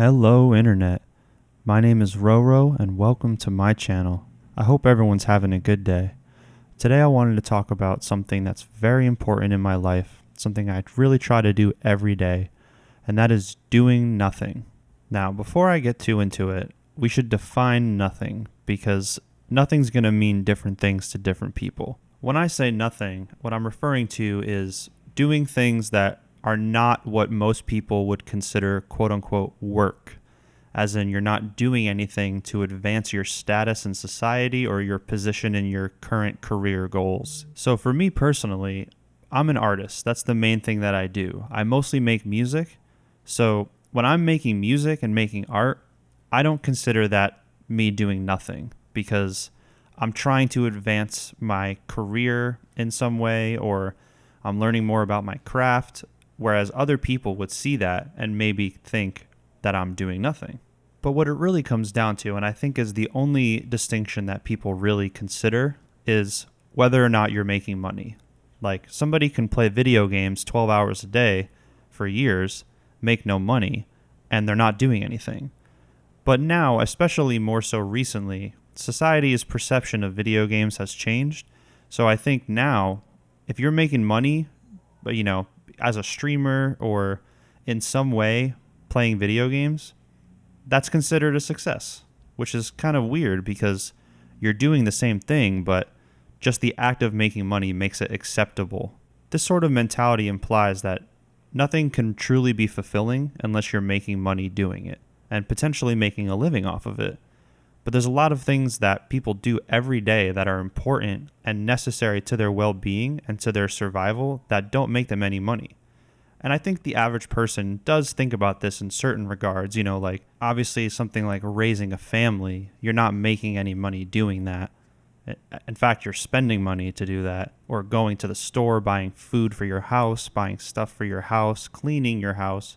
Hello Internet, my name is Roro and welcome to my channel. I hope everyone's having a good day. Today I wanted to talk about something that's very important in my life, something I really try to do every day, and that is doing nothing. Now, before I get too into it, we should define nothing because nothing's going to mean different things to different people. When I say nothing, what I'm referring to is doing things that are not what most people would consider quote-unquote work, as in you're not doing anything to advance your status in society or your position in your current career goals. So for me personally, I'm an artist. That's the main thing that I do. I mostly make music. So when I'm making music and making art, I don't consider that me doing nothing because I'm trying to advance my career in some way, or I'm learning more about my craft, whereas other people would see that and maybe think that I'm doing nothing. But what it really comes down to, and I think is the only distinction that people really consider, is whether or not you're making money. Like, somebody can play video games 12 hours a day for years, make no money, and they're not doing anything. But now, especially more so recently, society's perception of video games has changed. So I think now, if you're making money, but as a streamer or in some way playing video games, that's considered a success, which is kind of weird because you're doing the same thing, but just the act of making money makes it acceptable. This sort of mentality implies that nothing can truly be fulfilling unless you're making money doing it and potentially making a living off of it. But there's a lot of things that people do every day that are important and necessary to their well-being and to their survival that don't make them any money. And I think the average person does think about this in certain regards, like obviously something like raising a family, you're not making any money doing that. In fact, you're spending money to do that, or going to the store, buying food for your house, buying stuff for your house, cleaning your house.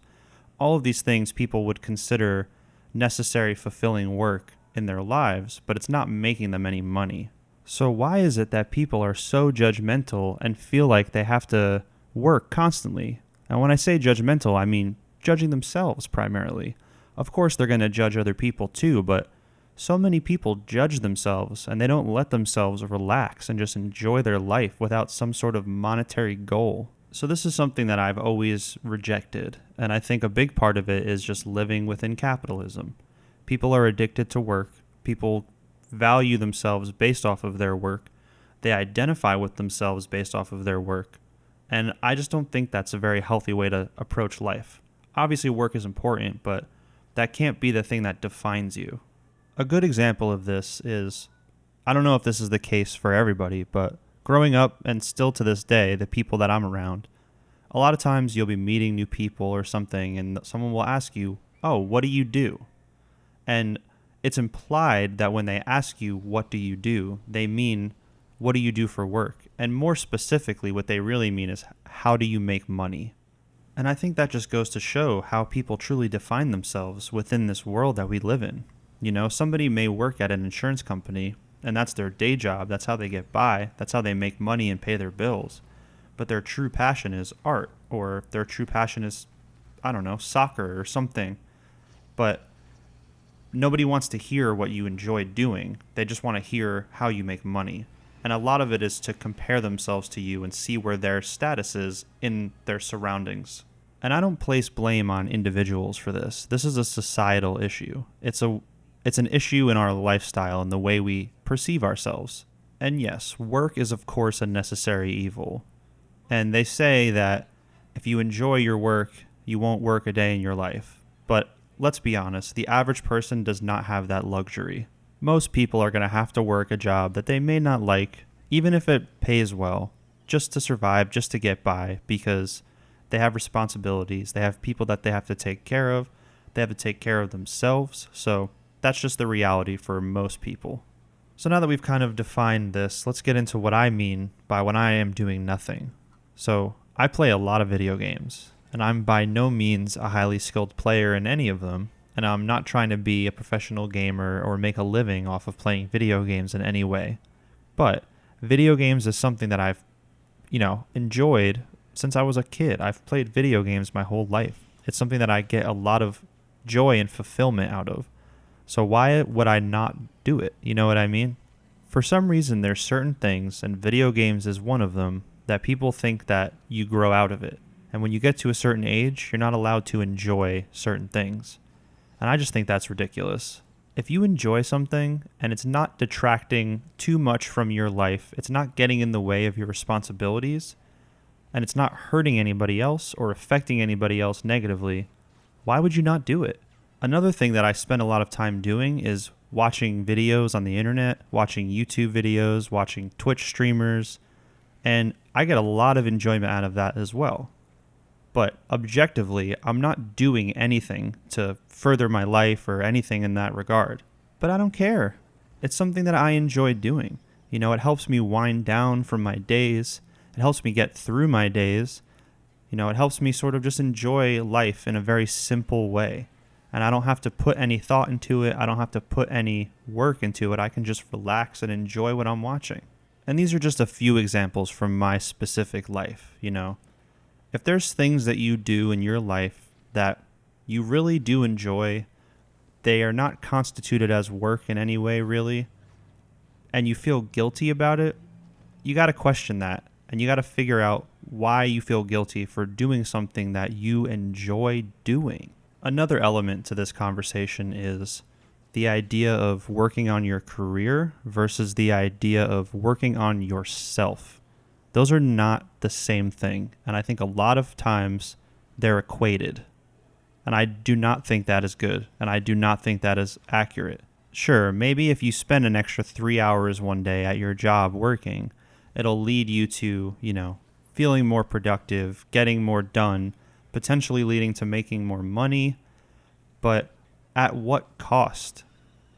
All of these things people would consider necessary, fulfilling work in their lives, but it's not making them any money. So why is it that people are so judgmental and feel like they have to work constantly? And when I say judgmental, I mean judging themselves primarily. Of course, they're going to judge other people too, but so many people judge themselves and they don't let themselves relax and just enjoy their life without some sort of monetary goal. So this is something that I've always rejected, and I think a big part of it is just living within capitalism. People are addicted to work. People value themselves based off of their work. They identify with themselves based off of their work. And I just don't think that's a very healthy way to approach life. Obviously, work is important, but that can't be the thing that defines you. A good example of this is, I don't know if this is the case for everybody, but growing up and still to this day, the people that I'm around, a lot of times you'll be meeting new people or something and someone will ask you, "Oh, what do you do?" And it's implied that when they ask you, "What do you do?" they mean, "What do you do for work?" And more specifically, what they really mean is, "How do you make money?" And I think that just goes to show how people truly define themselves within this world that we live in. Somebody may work at an insurance company, and that's their day job. That's how they get by. That's how they make money and pay their bills. But their true passion is art, or their true passion is, soccer or something. But nobody wants to hear what you enjoy doing. They just want to hear how you make money. And a lot of it is to compare themselves to you and see where their status is in their surroundings. And I don't place blame on individuals for this. This is a societal issue. It's an issue in our lifestyle and the way we perceive ourselves. And yes, work is of course a necessary evil. And they say that if you enjoy your work, you won't work a day in your life. But let's be honest, the average person does not have that luxury. Most people are going to have to work a job that they may not like, even if it pays well, just to survive, just to get by, because they have responsibilities, they have people that they have to take care of, they have to take care of themselves, so that's just the reality for most people. So now that we've kind of defined this, let's get into what I mean by when I am doing nothing. So I play a lot of video games, and I'm by no means a highly skilled player in any of them, and I'm not trying to be a professional gamer or make a living off of playing video games in any way. But video games is something that I've, enjoyed since I was a kid. I've played video games my whole life. It's something that I get a lot of joy and fulfillment out of. So why would I not do it? You know what I mean? For some reason, there's certain things, and video games is one of them, that people think that you grow out of it. And when you get to a certain age, you're not allowed to enjoy certain things. And I just think that's ridiculous. If you enjoy something and it's not detracting too much from your life, it's not getting in the way of your responsibilities, and it's not hurting anybody else or affecting anybody else negatively, why would you not do it? Another thing that I spend a lot of time doing is watching videos on the internet, watching YouTube videos, watching Twitch streamers, and I get a lot of enjoyment out of that as well. But objectively, I'm not doing anything to further my life or anything in that regard. But I don't care. It's something that I enjoy doing. You know, it helps me wind down from my days. It helps me get through my days. You know, it helps me sort of just enjoy life in a very simple way. And I don't have to put any thought into it. I don't have to put any work into it. I can just relax and enjoy what I'm watching. And these are just a few examples from my specific life, you know. If there's things that you do in your life that you really do enjoy, they are not constituted as work in any way, really, and you feel guilty about it, you got to question that. And you got to figure out why you feel guilty for doing something that you enjoy doing. Another element to this conversation is the idea of working on your career versus the idea of working on yourself. Those are not the same thing. And I think a lot of times they're equated. And I do not think that is good. And I do not think that is accurate. Sure, maybe if you spend an extra 3 hours one day at your job working, it'll lead you to, you know, feeling more productive, getting more done, potentially leading to making more money. But at what cost?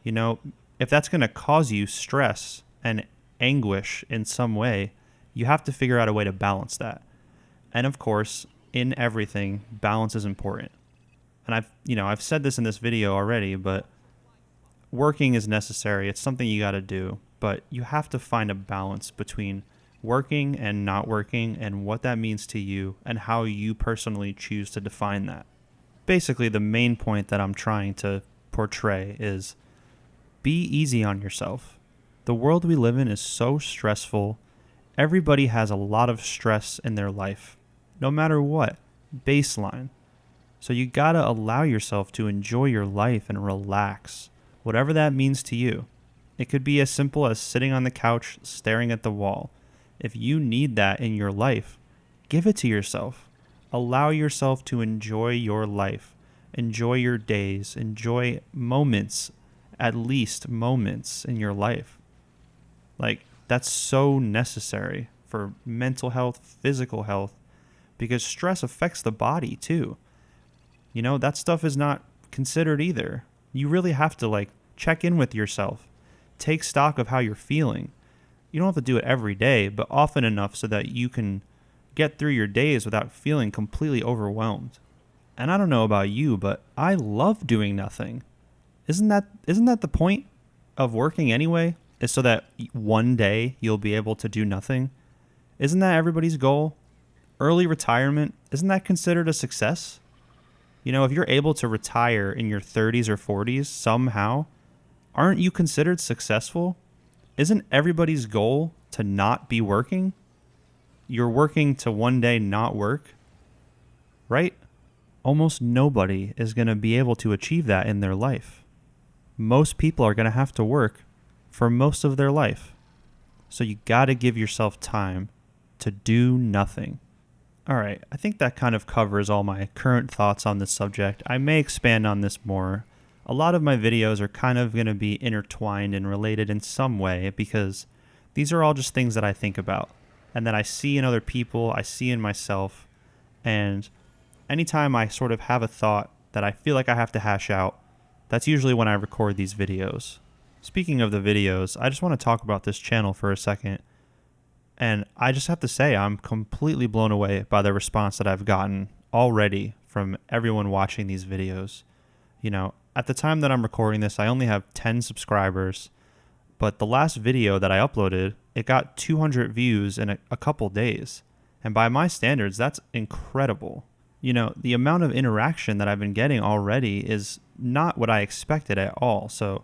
You know, if that's going to cause you stress and anguish in some way, you have to figure out a way to balance that. And of course, in everything, balance is important. And I've said this in this video already, but working is necessary. It's something you got to do, but you have to find a balance between working and not working and what that means to you and how you personally choose to define that. Basically, the main point that I'm trying to portray is be easy on yourself. The world we live in is so stressful. Everybody has a lot of stress in their life, no matter what, baseline. So you gotta allow yourself to enjoy your life and relax, whatever that means to you. It could be as simple as sitting on the couch staring at the wall. If you need that in your life, give it to yourself. Allow yourself to enjoy your life, enjoy your days, enjoy moments, at least moments in your life. Like, that's so necessary for mental health, physical health, because stress affects the body too. You know, that stuff is not considered either. You really have to check in with yourself, take stock of how you're feeling. You don't have to do it every day, but often enough so that you can get through your days without feeling completely overwhelmed. And I don't know about you, but I love doing nothing. Isn't that the point of working anyway? Is so that one day you'll be able to do nothing? Isn't that everybody's goal? Early retirement, isn't that considered a success? You know, if you're able to retire in your 30s or 40s somehow, aren't you considered successful? Isn't everybody's goal to not be working? You're working to one day not work, right? Almost nobody is going to be able to achieve that in their life. Most people are going to have to work for most of their life. So you got to give yourself time to do nothing. All right, I think that kind of covers all my current thoughts on this subject. I may expand on this more. A lot of my videos are kind of going to be intertwined and related in some way because these are all just things that I think about and that I see in other people, I see in myself. And anytime I sort of have a thought that I feel like I have to hash out, that's usually when I record these videos. Speaking of the videos, I just want to talk about this channel for a second. And I just have to say I'm completely blown away by the response that I've gotten already from everyone watching these videos. You know, at the time that I'm recording this, I only have 10 subscribers, but the last video that I uploaded, it got 200 views in a couple days. And by my standards, that's incredible. the amount of interaction that I've been getting already is not what I expected at all. So,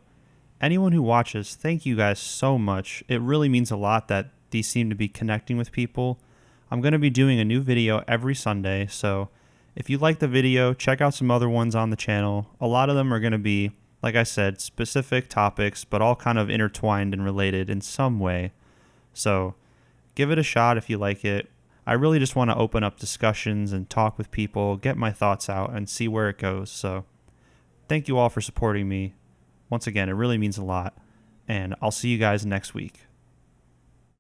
anyone who watches, thank you guys so much. It really means a lot that these seem to be connecting with people. I'm going to be doing a new video every Sunday, so if you like the video, check out some other ones on the channel. A lot of them are going to be, like I said, specific topics, but all kind of intertwined and related in some way. So give it a shot if you like it. I really just want to open up discussions and talk with people, get my thoughts out, and see where it goes. So thank you all for supporting me. Once again, it really means a lot, and I'll see you guys next week.